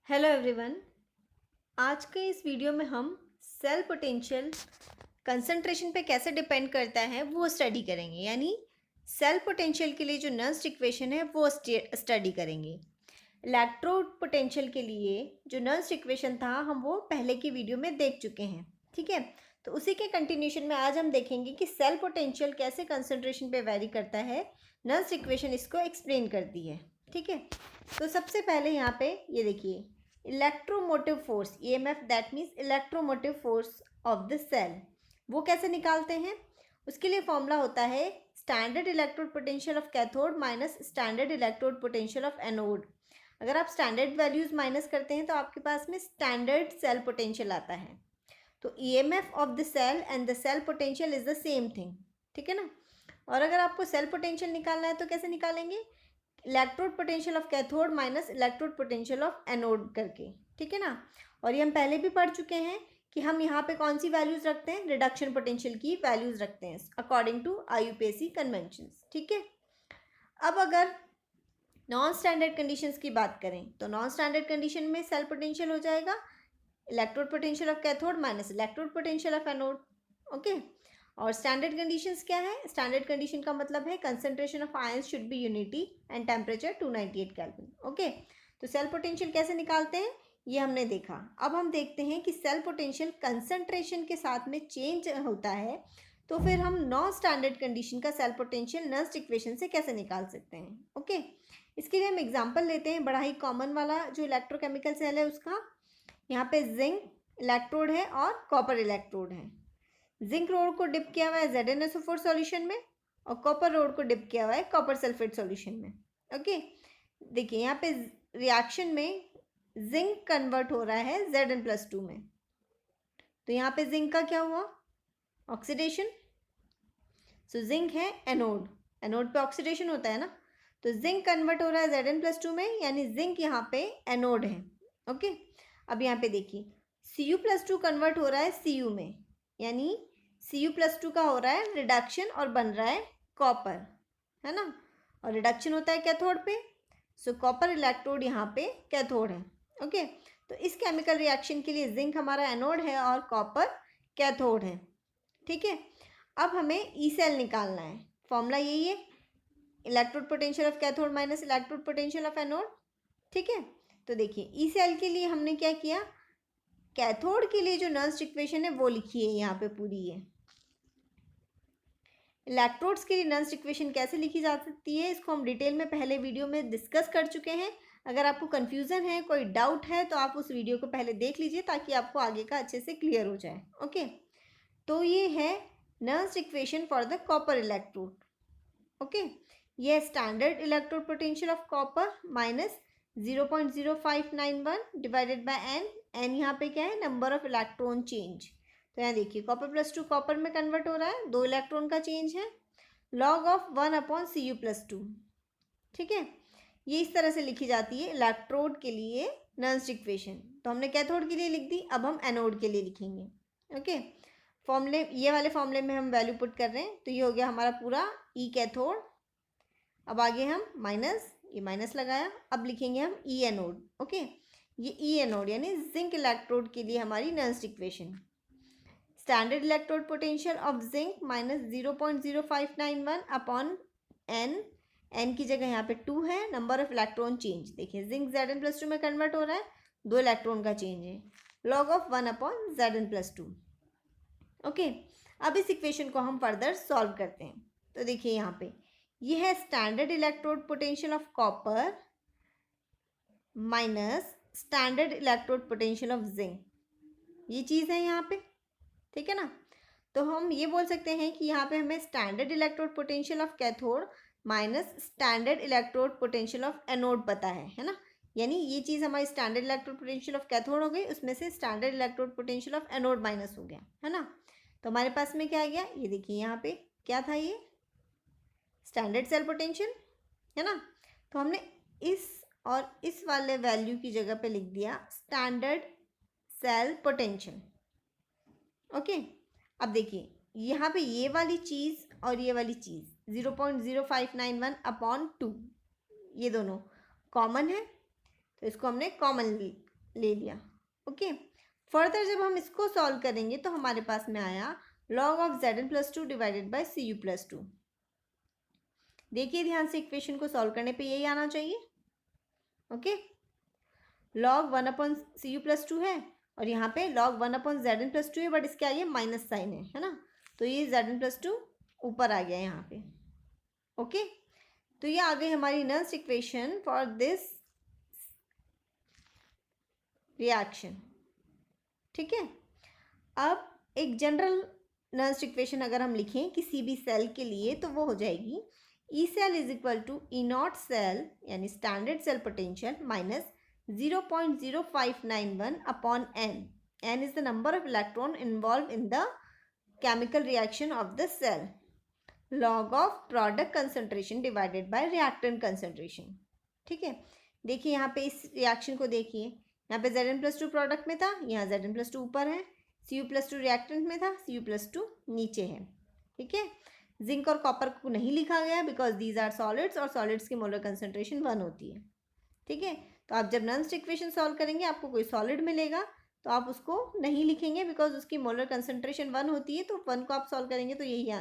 Hello everyone. आज के इस वीडियो में हम सेल पोटेंशियल कंसंट्रेशन पे कैसे डिपेंड करता है वो स्टडी करेंगे। यानी सेल पोटेंशियल के लिए जो नर्स्ट इक्वेशन है वो स्टडी करेंगे। इलेक्ट्रोड पोटेंशियल के लिए जो नर्स्ट इक्वेशन था हम वो पहले की वीडियो में देख चुके हैं। ठीक है, तो उसी के कंटिन्यूशन में आज हम देखेंगे कि सेल पोटेंशियल कैसे कंसंट्रेशन पे वेरी करता है। नर्स्ट इक्वेशन इसको एक्सप्लेन करती है। ठीक है, तो सबसे पहले यहाँ पे ये देखिए, electromotive force EMF, that means electromotive force of the cell, वो कैसे निकालते हैं। उसके लिए फॉर्मूला होता है standard electrode potential of cathode minus standard electrode potential of anode. अगर आप स्टैंडर्ड वैल्यूज माइनस करते हैं तो आपके पास में स्टैंडर्ड सेल पोटेंशियल आता है। तो EMF of the cell and the cell potential is the same thing. ठीक है ना। और अगर आपको सेल पोटेंशियल निकालना है तो कैसे निकालेंगे, electrode potential of cathode minus electrode potential of anode करके। ठीक है ना। और ये हम पहले भी पढ़ चुके हैं कि हम यहाँ पे कौन सी वैल्यूज रखते हैं, रिडक्शन पोटेंशियल की वैल्यूज रखते हैं अकॉर्डिंग टू आईयूपीएसी कन्वेंशंस। ठीक है, अब अगर नॉन स्टैंडर्ड कंडीशंस की बात करें तो नॉन स्टैंडर्ड कंडीशन में सेल पोटेंशियल हो जाएगा electrode potential of cathode minus electrode potential of anode. Okay, और स्टैंडर्ड कंडीशंस क्या है, स्टैंडर्ड कंडीशन का मतलब है concentration of ions should be unity and temperature 298 kelvin. Okay, तो सेल पोटेंशियल कैसे निकालते हैं ये हमने देखा। अब हम देखते हैं कि सेल पोटेंशियल कंसंट्रेशन के साथ में चेंज होता है तो फिर हम नॉन स्टैंडर्ड कंडीशन का सेल पोटेंशियल नर्स्ट इक्वेशन से कैसे निकाल सकते हैं। ओके, इसके लिए हम एग्जाम्पल लेते हैं बड़ा ही कॉमन वाला जो इलेक्ट्रोकेमिकल सेल है उसका। यहाँ पे जिंक इलेक्ट्रोड है और कॉपर इलेक्ट्रोड है। जिंक रोड को डिप किया हुआ है ZnSO4 सॉल्यूशन में और कॉपर रोड को डिप किया हुआ है कॉपर सल्फेट सॉल्यूशन में। ओके, देखिए यहाँ पे रिएक्शन में जिंक कन्वर्ट हो रहा है Zn+2 में। तो यहाँ पे जिंक का क्या हुआ, ऑक्सीडेशन। सो जिंक है एनोड, एनोड पे ऑक्सीडेशन होता है ना, तो जिंक कन्वर्ट हो रहा है Zn+2 में, यानी जिंक यहाँ पे एनोड है। ओके, अब यहाँ पे देखिए Cu+2 कन्वर्ट हो रहा है Cu में, यानी Cu+2 का हो रहा है रिडक्शन और बन रहा है कॉपर, है ना। और रिडक्शन होता है कैथोड पे, सो कॉपर इलेक्ट्रोड यहाँ पे कैथोड है। ओके, तो इस केमिकल रिएक्शन के लिए जिंक हमारा एनोड है और कॉपर कैथोड है। ठीक है, अब हमें ई सेल निकालना है। फॉर्मूला यही है, electrode potential of cathode minus electrode potential of anode. ठीक है, तो देखिए ई सेल के लिए हमने क्या किया, कैथोड के लिए जो नर्स्ट इक्वेशन है वो लिखी है यहाँ पे पूरी है। इलेक्ट्रोड्स के लिए नर्स्ट इक्वेशन कैसे लिखी जा सकती है इसको हम डिटेल में पहले वीडियो में डिस्कस कर चुके हैं। अगर आपको कंफ्यूजन है, कोई डाउट है तो आप उस वीडियो को पहले देख लीजिए ताकि आपको आगे का अच्छे से क्लियर हो जाए। ओके, तो ये है Nernst equation for the copper electrode. Okay, ये standard electrode potential of copper minus 0.0591 divided by N. N यहाँ पे क्या है, नंबर ऑफ इलेक्ट्रॉन चेंज। तो यहाँ देखिए Cu+2 कॉपर में कन्वर्ट हो रहा है, 2 इलेक्ट्रॉन का चेंज है, log ऑफ 1/Cu+2। ठीक है, ये इस तरह से लिखी जाती है इलेक्ट्रोड के लिए नर्स्ट इक्वेशन। तो हमने कैथोड के लिए लिख दी, अब हम एनोड के लिए लिखेंगे। ओके, फॉर्मूले ये वाले फॉर्मूले में हम वैल्यू पुट कर रहे हैं, तो ये हो गया हमारा पूरा ई कैथोड। अब आगे हम माइनस, ये माइनस लगाया, अब लिखेंगे हम ई एनोड। ओके, ये ई एनोड यानी जिंक इलेक्ट्रोड के लिए हमारी Nernst equation, standard electrode potential of zinc minus 0.0591 upon N. N की जगह यहाँ पे 2 है, नंबर ऑफ इलेक्ट्रॉन चेंज। देखिए जिंक Zn+2 में कन्वर्ट हो रहा है, 2 इलेक्ट्रॉन का चेंज है, लॉग ऑफ 1/Zn+2। ओके, अब इस इक्वेशन को हम फर्दर सॉल्व करते हैं। तो देखिए यहाँ पे ये है standard electrode potential of copper minus standard electrode potential of zinc, ये चीज़ है यहाँ पे। ठीक है ना, तो हम ये बोल सकते हैं कि यहाँ पे हमें standard electrode potential of cathode minus standard electrode potential of anode पता है ना। यानी ये चीज़ हमारी standard electrode potential of cathode हो गई, उसमें से standard electrode potential of anode minus हो गया, है ना। तो हमारे पास में क्या आ गया, ये देखिए यहाँ पे क्या था, ये स्टैंडर्ड सेल पोटेंशियल है ना। तो हमने इस और इस वाले वैल्यू की जगह पे लिख दिया स्टैंडर्ड सेल पोटेंशियल। ओके, अब देखिए यहाँ पे ये वाली चीज़ और ये वाली चीज़ 0.0591/2 ये दोनों कॉमन है, तो इसको हमने कॉमन ले लिया। ओके, फर्दर जब हम इसको सॉल्व करेंगे तो हमारे पास में आया log of Zn+2 divided by Cu+2। देखिए ध्यान से, इक्वेशन को सॉल्व करने पे यही आना चाहिए। ओके, log 1/Cu+2 है और यहाँ पे log 1/Zn+2 है, बट इसके आगे माइनस साइन है ना, तो ये Zn+2 ऊपर आ गया यहाँ पे। ओके, तो ये आ गई हमारी Nernst equation for this reaction. ठीक है, अब एक जनरल नर्स इक्वेशन अगर हम लिखें किसी भी सेल के लिए तो वो हो जाएगी E cell is equal to E not cell यानी standard cell potential minus 0.0591 upon N. N is the number of electron involve in the chemical reaction of the cell, log of product concentration divided by reactant concentration. ठीक है, देखिए यहाँ पे इस reaction को देखिए, यहाँ पे Zn+2 प्रोडक्ट में था, यहाँ Zn+2 ऊपर है, Cu+2 रिएक्टेंट में था, Cu+2 नीचे है। ठीक है, जिंक और कॉपर को नहीं लिखा गया बिकॉज दीज आर सॉलिड्स और सॉलिड्स की मोलर कंसंट्रेशन 1 होती है। ठीक है, तो आप जब नॉन स्टिक इक्वेशन सॉल्व करेंगे आपको कोई सॉलिड मिलेगा तो आप उसको नहीं लिखेंगे बिकॉज उसकी मोलर कंसंट्रेशन 1 होती है, तो 1 को आप सॉल्व करेंगे तो यही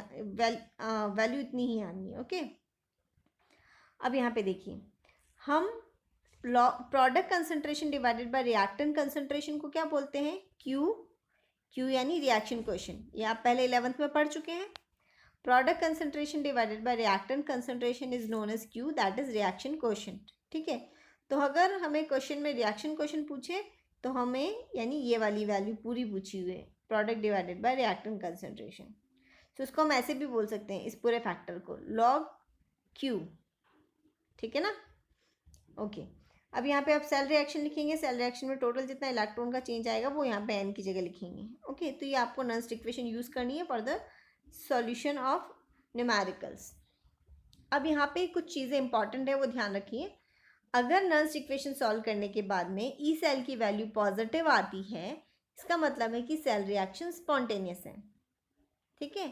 वैल्यू इतनी ही आनी है। ओके, अब यहाँ पे देखिए, हम product concentration divided by reactant concentration को क्या बोलते हैं, क्यू यानी रिएक्शन क्वोशिएंट। ये आप पहले 11th में पढ़ चुके हैं। Product concentration divided by reactant concentration is known as Q, that is reaction quotient. ठीक है, तो अगर हमें क्वेश्चन में रिएक्शन क्वोशिएंट पूछे तो हमें यानी ये वाली वैल्यू पूरी पूछी हुई है, product divided by reactant concentration, तो उसको हम ऐसे भी बोल सकते हैं इस पूरे फैक्टर को लॉग क्यू। ठीक है ना। ओके, अब यहाँ पे आप सेल रिएक्शन लिखेंगे, सेल रिएक्शन में टोटल जितना इलेक्ट्रॉन का चेंज आएगा वो यहाँ पे एन की जगह लिखेंगे। ओके, तो ये आपको नॉन इक्वेशन यूज़ करनी है for the solution of numericals. अब यहाँ पे कुछ चीज़ें इंपॉर्टेंट है वो ध्यान रखिए। अगर नॉन इक्वेशन सॉल्व करने के बाद में ई सेल की वैल्यू पॉजिटिव आती है, इसका मतलब है कि सेल रिएक्शन स्पॉन्टेनियस है। ठीक है,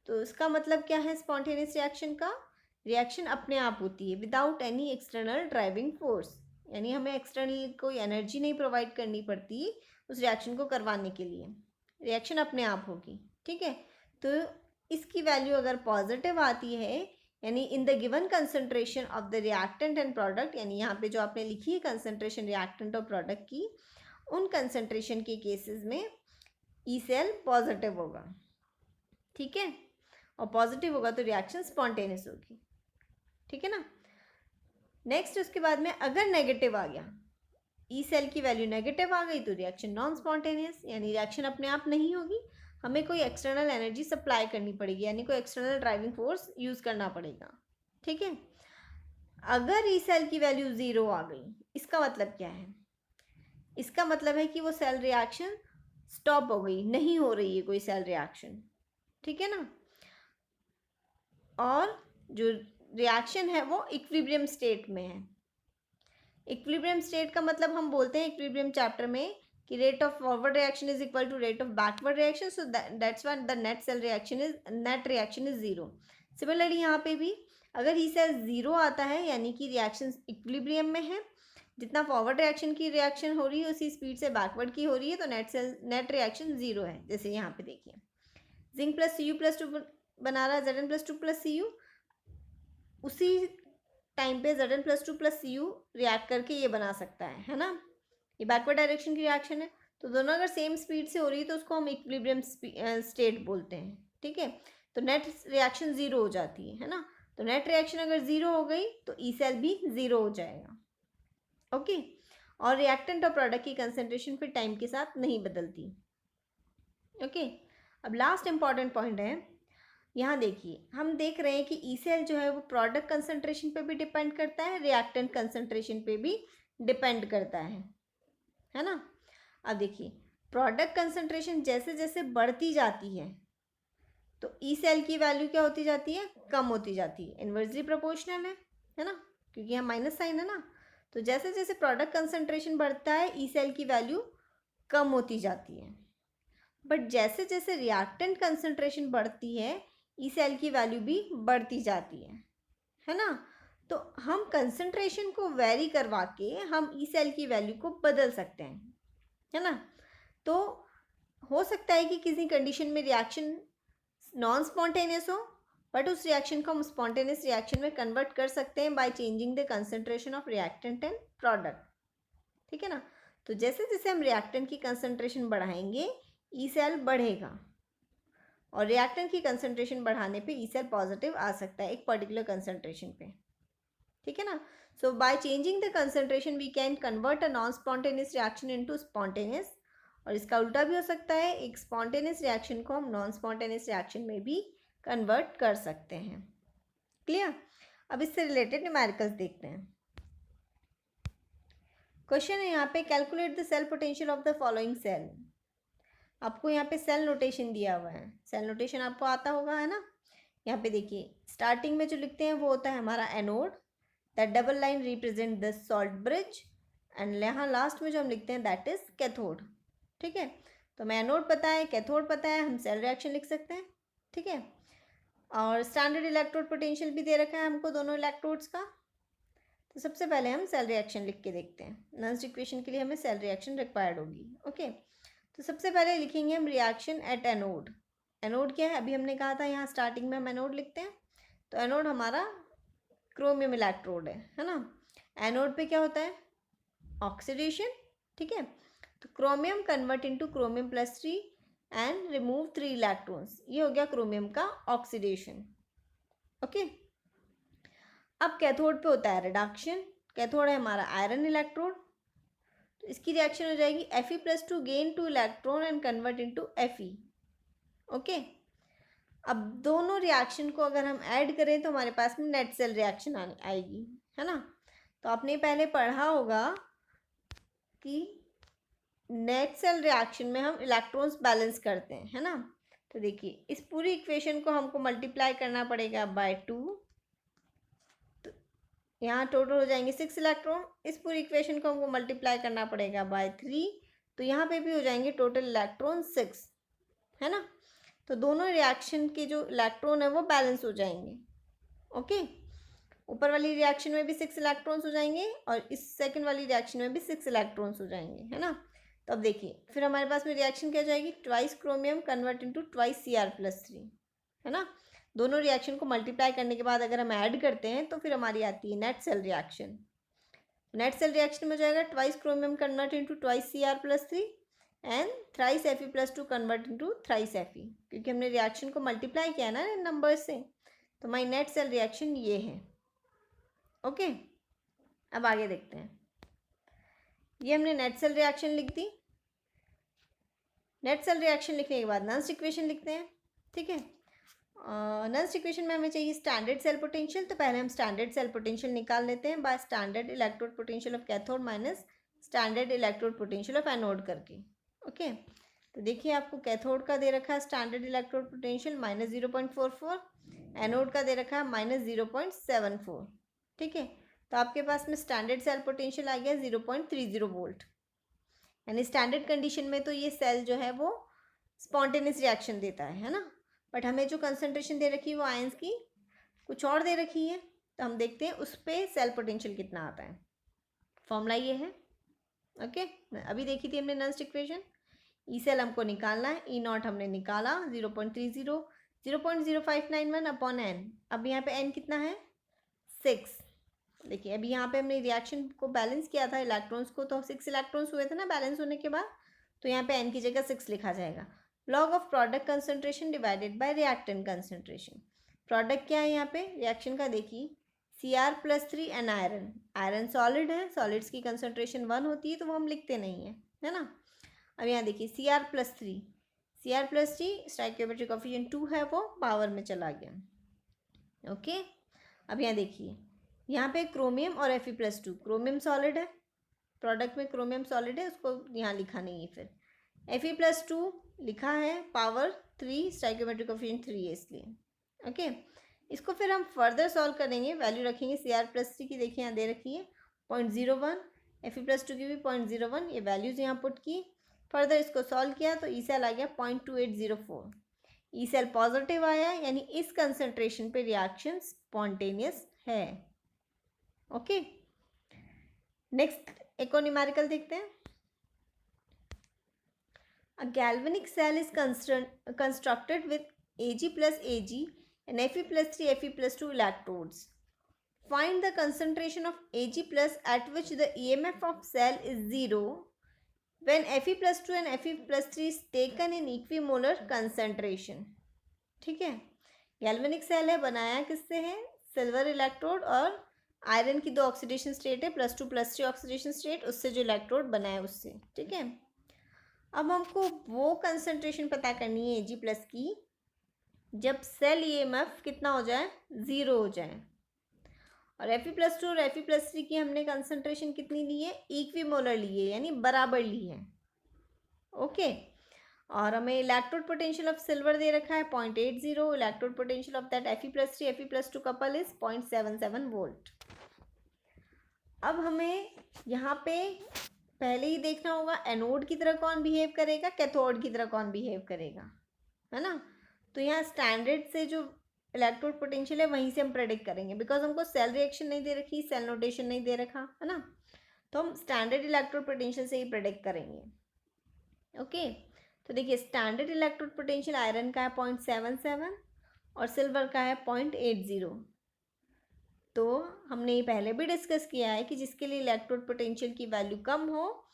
तो इसका मतलब क्या है स्पॉन्टेनियस रिएक्शन का, रिएक्शन अपने आप होती है without any external driving force, यानी हमें एक्सटर्नल कोई एनर्जी नहीं प्रोवाइड करनी पड़ती उस रिएक्शन को करवाने के लिए, रिएक्शन अपने आप होगी। ठीक है, तो इसकी वैल्यू अगर पॉजिटिव आती है यानी in the given concentration of the reactant and product, यानी यहाँ पे जो आपने लिखी है कंसंट्रेशन रिएक्टेंट और प्रोडक्ट की, उन कंसंट्रेशन के केसेस में ई सेल पॉजिटिव होगा। ठीक है, और पॉजिटिव होगा तो रिएक्शन स्पॉन्टेनियस होगी। ठीक है ना। नेक्स्ट उसके बाद में अगर नेगेटिव आ गया, ई सेल की वैल्यू नेगेटिव आ गई तो रिएक्शन नॉन स्पॉन्टेनियस, यानी रिएक्शन अपने आप नहीं होगी, हमें कोई एक्सटर्नल एनर्जी सप्लाई करनी पड़ेगी, यानी कोई एक्सटर्नल ड्राइविंग फोर्स यूज़ करना पड़ेगा। ठीक है, अगर ई सेल की वैल्यू 0 आ गई, इसका मतलब क्या है, इसका मतलब है कि वो सेल रिएक्शन स्टॉप हो गई, नहीं हो रही है कोई सेल रिएक्शन। ठीक है ना, और जो रिएक्शन है वो इक्विलिब्रियम स्टेट में है। इक्विलिब्रियम स्टेट का मतलब हम बोलते हैं इक्विलिब्रियम चैप्टर में कि rate of forward reaction is equal to rate of backward reaction, so that's why the net reaction is 0। Similarly यहाँ पे भी अगर ई सेल 0 आता है यानी कि रिएक्शन इक्विलिब्रियम में है, जितना फॉरवर्ड रिएक्शन की रिएक्शन हो रही है उसी स्पीड से बैकवर्ड की हो रही है, तो नेट रिएक्शन 0 है। जैसे यहाँ पे देखिए जिंक प्लस Cu+2 बना रहा है Zn+2 प्लस Cu, उसी टाइम पे Zn+2 प्लस Cu रिएक्ट करके ये बना सकता है ना, ये बैकवर्ड डायरेक्शन की रिएक्शन है, तो दोनों अगर सेम स्पीड से हो रही है तो उसको हम इक्विलिब्रियम स्टेट बोलते हैं। ठीक है, तो नेट रिएक्शन 0 हो जाती है ना, तो नेट रिएक्शन अगर 0 हो गई तो ई सेल भी 0 हो जाएगा। ओके, और रिएक्टेंट और प्रोडक्ट की कंसंट्रेशन फिर टाइम के साथ नहीं बदलती। ओके, अब लास्ट इंपॉर्टेंट पॉइंट है, यहाँ देखिए हम देख रहे हैं कि ई सेल जो है वो प्रोडक्ट कंसंट्रेशन पे भी डिपेंड करता है, रिएक्टेंट कंसंट्रेशन पे भी डिपेंड करता है ना। अब देखिए प्रोडक्ट कंसंट्रेशन जैसे जैसे बढ़ती जाती है तो ई सेल की वैल्यू क्या होती जाती है, कम होती जाती है, इन्वर्सली प्रोपोर्शनल है ना, क्योंकि यहाँ माइनस साइन है ना, तो जैसे जैसे प्रोडक्ट कंसंट्रेशन बढ़ता है ई सेल की वैल्यू कम होती जाती है, बट जैसे जैसे रिएक्टेंट कंसंट्रेशन बढ़ती है ई सेल की वैल्यू भी बढ़ती जाती है ना। तो हम कंसंट्रेशन को वेरी करवा के हम ई सेल की वैल्यू को बदल सकते हैं, है ना। तो हो सकता है कि किसी कंडीशन में रिएक्शन नॉन स्पॉन्टेनियस हो, बट उस रिएक्शन को हम स्पॉन्टेनियस रिएक्शन में कन्वर्ट कर सकते हैं bye changing the concentration of reactant and product, ठीक है ना। तो जैसे जैसे हम रिएक्टेंट की कंसंट्रेशन बढ़ाएंगे ई सेल बढ़ेगा, और रिएक्टेंट की कंसंट्रेशन बढ़ाने पे ई सेल पॉजिटिव आ सकता है एक पर्टिकुलर कंसंट्रेशन पे, ठीक है ना। So by changing the concentration we can convert a non spontaneous reaction into spontaneous, और इसका उल्टा भी हो सकता है, एक स्पॉन्टेनियस रिएक्शन को हम नॉन स्पॉन्टेनियस रिएक्शन में भी कन्वर्ट कर सकते हैं। क्लियर। अब इससे रिलेटेड न्यूमेरिकल्स देखते हैं। क्वेश्चन है यहाँ पे, calculate the cell potential of the following cell. आपको यहाँ पे सेल नोटेशन दिया हुआ है, सेल नोटेशन आपको आता होगा, है ना। यहाँ पे देखिए स्टार्टिंग में जो लिखते हैं वो होता है हमारा anode, that double line represent the salt bridge, and यहाँ लास्ट में जो हम लिखते हैं दैट इज कैथोड, ठीक है। तो हमें एनोड पता है, कैथोड पता है, हम सेल रिएक्शन लिख सकते हैं, ठीक है। और स्टैंडर्ड इलेक्ट्रोड पोटेंशियल भी दे रखा है हमको दोनों इलेक्ट्रोड्स का। तो सबसे पहले हम सेल रिएक्शन लिख के देखते हैं, नॉन इक्वेशन के लिए हमें सेल रिएक्शन रिक्वायर्ड होगी, ओके। तो सबसे पहले लिखेंगे हम रिएक्शन एट एनोड। एनोड क्या है, अभी हमने कहा था यहाँ स्टार्टिंग में हम एनोड लिखते हैं, तो एनोड हमारा क्रोमियम इलेक्ट्रोड है ना। एनोड पे क्या होता है, ऑक्सीडेशन, ठीक है। तो chromium convert into chromium plus 3 and remove 3 electrons, ये हो गया क्रोमियम का ऑक्सीडेशन, ओके। अब कैथोड पे होता है रिडक्शन, कैथोड है हमारा आयरन इलेक्ट्रोड, तो इसकी रिएक्शन हो जाएगी Fe+2 gain 2 electron and convert into Fe, okay. अब दोनों रिएक्शन को अगर हम ऐड करें तो हमारे पास में नेट सेल रिएक्शन आएगी, है ना। तो आपने पहले पढ़ा होगा कि नेट सेल रिएक्शन में हम इलेक्ट्रॉन्स बैलेंस करते हैं, है ना। तो देखिए इस पूरी इक्वेशन को हमको मल्टीप्लाई करना पड़ेगा बाय 2, तो यहाँ टोटल हो जाएंगे 6 इलेक्ट्रॉन, इस पूरी इक्वेशन को हमको मल्टीप्लाई करना पड़ेगा बाय 3, तो यहाँ पे भी हो जाएंगे टोटल इलेक्ट्रॉन 6, है ना। तो दोनों रिएक्शन के जो इलेक्ट्रॉन है वो बैलेंस हो जाएंगे, ओके। ऊपर वाली रिएक्शन में भी 6 इलेक्ट्रॉन्स हो जाएंगे और इस सेकंड वाली रिएक्शन में भी 6 इलेक्ट्रॉन्स हो जाएंगे, है ना। तो अब देखिए फिर हमारे पास में रिएक्शन क्या जाएगी, twice chromium convert into twice Cr+3, है ना। दोनों रिएक्शन को मल्टीप्लाई करने के बाद अगर हम ऐड करते हैं तो फिर हमारी आती है net cell reaction. Net cell reaction में हो जाएगा twice chromium convert into twice Cr+3 and thrice Fe+2 convert into thrice Fe, क्योंकि हमने रिएक्शन को मल्टीप्लाई किया ना इन नंबर से, तो हमारी नेट सेल रिएक्शन ये है, ओके। अब आगे देखते हैं, ये हमने नेट सेल रिएक्शन लिख दी। नेट सेल रिएक्शन लिखने के बाद नॉन इक्वेशन लिखते हैं, ठीक है। नॉन इक्वेशन में हमें चाहिए स्टैंडर्ड सेल पोटेंशियल, तो पहले हम स्टैंडर्ड सेल पोटेंशियल निकाल लेते हैं by standard electrode potential of cathode minus standard electrode potential of anode करके, ओके। तो देखिए आपको कैथोड का दे रखा है स्टैंडर्ड इलेक्ट्रोड पोटेंशियल -0.44, एनोड का दे रखा है -0.74, ठीक है। तो आपके पास में स्टैंडर्ड सेल पोटेंशियल आ गया 0.30 वोल्ट, यानी स्टैंडर्ड कंडीशन में तो ये सेल जो है वो स्पॉन्टेनियस रिएक्शन देता है ना। बट हमें जो कंसंट्रेशन दे रखी है वो आयंस की कुछ और दे रखी है, तो हम देखते हैं उस पर सेल पोटेंशियल कितना आता है। फॉर्मूला ये है, ओके। अभी देखी थी हमने नॉन इक्वेशन, ई सेल हमको निकालना है, ई नॉट हमने निकाला 0.30, 0.0591 अपॉन एन। अब यहाँ पे एन कितना है 6। देखिए अभी यहाँ पे हमने रिएक्शन को बैलेंस किया था इलेक्ट्रॉन्स को, तो 6 इलेक्ट्रॉन्स हुए थे ना बैलेंस होने के बाद, तो यहाँ पे एन की जगह 6 लिखा जाएगा। Log of product concentration divided by reactant concentration. Product क्या है यहाँ पे रिएक्शन का, देखिए Cr+3 and iron, iron solid है, सॉलिड्स की कंसंट्रेशन 1 होती है तो वो हम लिखते नहीं है, है ना। अब यहाँ देखिए Cr+3, स्टाइकियोमेट्रिक कोएफिशिएंट 2 है, वो पावर में चला गया, ओके। अब यहाँ देखिए यहाँ पे क्रोमियम और Fe+2, क्रोमियम सॉलिड है, प्रोडक्ट में क्रोमियम सॉलिड है, उसको यहाँ लिखा नहीं है, फिर Fe+2 लिखा है, पावर 3, स्टाइकियोमेट्रिक कोएफिशिएंट 3 है इसलिए, ओके। इसको फिर हम फर्दर सॉल्व करेंगे, वैल्यू रखेंगे Cr+3 की, देखिए यहाँ दे रखी है 0.01, Fe+2 की भी 0.01, ये वैल्यूज़ यहाँ पुट की, फर्दर इसको सॉल्व किया तो ई सेल आ गया 0.2804, ई सेल पॉजिटिव आया, यानी इस कंसंट्रेशन पे रिएक्शन स्पॉन्टेनियस है, ओके, नेक्स्ट एक और न्यूमेरिकल देखते हैं। A galvanic cell is constructed with Ag plus Ag and Fe plus 3 Fe plus 2 electrodes. Find the concentration of Ag plus at which the EMF of cell is 0 when Fe plus 2 and Fe plus 3 is taken in equimolar concentration. ठीक है, galvanic cell है, बनाया किससे है? Silver electrode और iron की 2 oxidation state है, +2 +3 oxidation state, उससे जो इलेक्ट्रोड बना है उससे। ठीक है, अब हमको वो कंसंट्रेशन पता करनी है Ag प्लस की जब सेल EMF कितना हो जाए? 0 हो जाए। और Fe प्लस 2 और Fe प्लस 3 की हमने कंसंट्रेशन कितनी ली है? इक्विमोलर ली है, यानी बराबर ली है। ओके, और हमें इलेक्ट्रोड पोटेंशियल ऑफ सिल्वर दे रखा है 0.80, electrode potential of that Fe plus 3 Fe plus 2 couple is 0.77 volt. अब हमें यहाँ पे पहले ही देखना होगा एनोड की तरह कौन बिहेव करेगा, कैथोड की तरह कौन बिहेव करेगा, है ना। तो यहाँ स्टैंडर्ड से जो इलेक्ट्रोड पोटेंशियल है वहीं से हम प्रेडिक्ट करेंगे, बिकॉज हमको सेल रिएक्शन नहीं दे रखी, सेल नोटेशन नहीं दे रखा, है ना। तो हम स्टैंडर्ड इलेक्ट्रोड पोटेंशियल से ही प्रेडिक्ट करेंगे। ओके, तो देखिए स्टैंडर्ड इलेक्ट्रोड पोटेंशियल आयरन का है 0.77 और सिल्वर का है 0.80। तो हमने ये पहले भी डिस्कस किया है कि जिसके लिए इलेक्ट्रोड पोटेंशियल की वैल्यू कम हो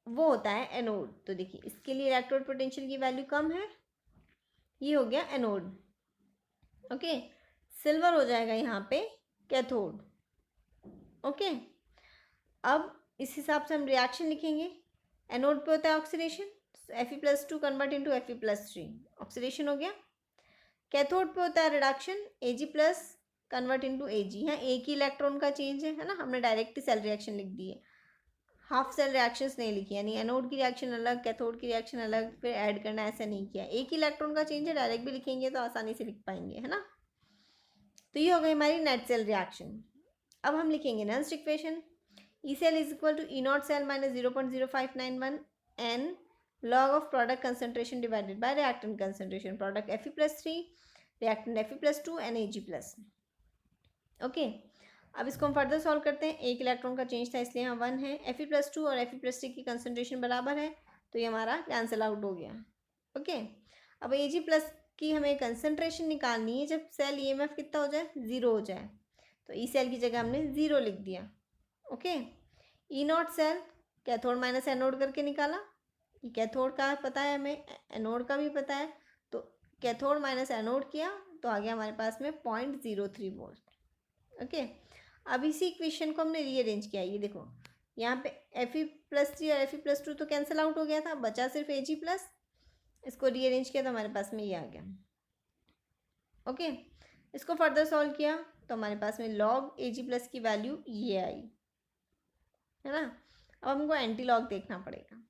वो होता है एनोड। तो देखिए इसके लिए इलेक्ट्रोड पोटेंशियल की वैल्यू कम है, ये हो गया एनोड। ओके, सिल्वर हो जाएगा यहाँ पे कैथोड। ओके, अब इस हिसाब से हम रिएक्शन लिखेंगे। एनोड पे होता है oxidation, Fe plus 2 convert into Fe plus 3, oxidation हो गया। कैथोड पे होता है reduction, Ag plus convert into Ag, यहाँ एक ही इलेक्ट्रॉन का चेंज है ना, हमने डायरेक्ट सेल रिएक्शन लिख दी है, हाफ सेल रिएक्शंस नहीं लिखी, यानी एनोड की रिएक्शन अलग कैथोड की रिएक्शन अलग फिर ऐड करना, ऐसा नहीं किया, एक ही इलेक्ट्रॉन का चेंज है, डायरेक्ट भी लिखेंगे तो आसानी से लिख पाएंगे, है ना। तो ये हो गई हमारी नेट सेल रिएक्शन। अब हम लिखेंगे Nernst equation, E cell is equal to E not cell minus 0.0591 n log of product concentration divided by reactant concentration, product Fe plus 3 reactant Fe plus 2 and Ag plus। Okay, अब इसको हम further solve करते हैं। एक electron का change था इसलिए यहाँ 1 है, Fe प्लस 2 और Fe प्लस 3 की कंसनट्रेशन बराबर है तो ये हमारा कैंसिल आउट हो गया। ओके, अब Ag प्लस की हमें कंसनट्रेशन निकालनी है जब सेल EMF कितना हो जाए? 0 हो जाए, तो ई सेल की जगह हमने 0 लिख दिया। Okay, E not cell cathode minus anode करके निकाला, कि कैथोड का पता है हमें, एनोड का भी पता है, तो कैथोड माइनस एनोड किया तो आ गया हमारे पास में 0.03 वोल्ट। ओके, अब इसी इक्वेशन को हमने रीअरेंज किया, ये देखो यहाँ पे Fe प्लस 3 और Fe प्लस 2 तो कैंसिल आउट हो गया था, बचा सिर्फ Ag प्लस, इसको रीअरेंज किया तो हमारे पास में ये आ गया। ओके, इसको फर्दर सॉल्व किया तो हमारे पास में लॉग Ag प्लस की वैल्यू ये आई, है ना। अब हमको एंटी लॉग देखना पड़ेगा,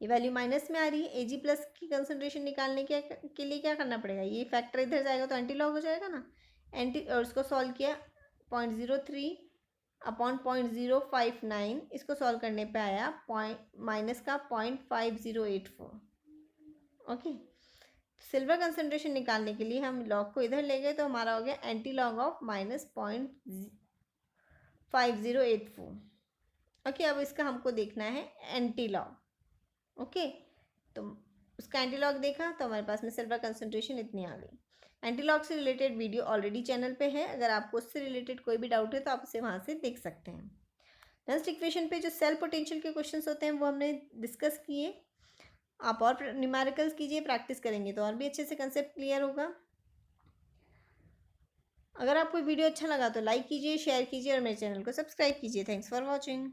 ये वैल्यू माइनस में आ रही है, Ag प्लस की कंसंट्रेशन निकालने के लिए क्या करना पड़ेगा, ये फैक्टर इधर जाएगा तो एंटी लॉग हो जाएगा ना, एंटी, और इसको सॉल्व किया 0.03 अपॉन 0.059, इसको सॉल्व करने पे आया माइनस का 0.5084। ओके, सिल्वर कंसंट्रेशन निकालने के लिए हम लॉग को इधर ले गए तो हमारा हो गया एंटी लॉग ऑफ -0.5084। ओके, अब इसका हमको देखना है एंटी लॉग। ओके, तो उसका एंटीलॉग देखा तो हमारे पास में सिल्वर कंसंट्रेशन इतनी आ गई। एंटीलॉग से रिलेटेड वीडियो ऑलरेडी चैनल पे है, अगर आपको उससे रिलेटेड कोई भी डाउट है तो आप उसे वहाँ से देख सकते हैं। नेक्स्ट इक्वेशन पे जो सेल पोटेंशियल के क्वेश्चंस होते हैं वो हमने डिस्कस किए, आप और न्यूमेरिकल्स कीजिए, प्रैक्टिस करेंगे तो और भी अच्छे से कंसेप्ट क्लियर होगा। अगर आपको वीडियो अच्छा लगा तो लाइक कीजिए, शेयर कीजिए और मेरे चैनल को सब्सक्राइब कीजिए। Thanks for watching.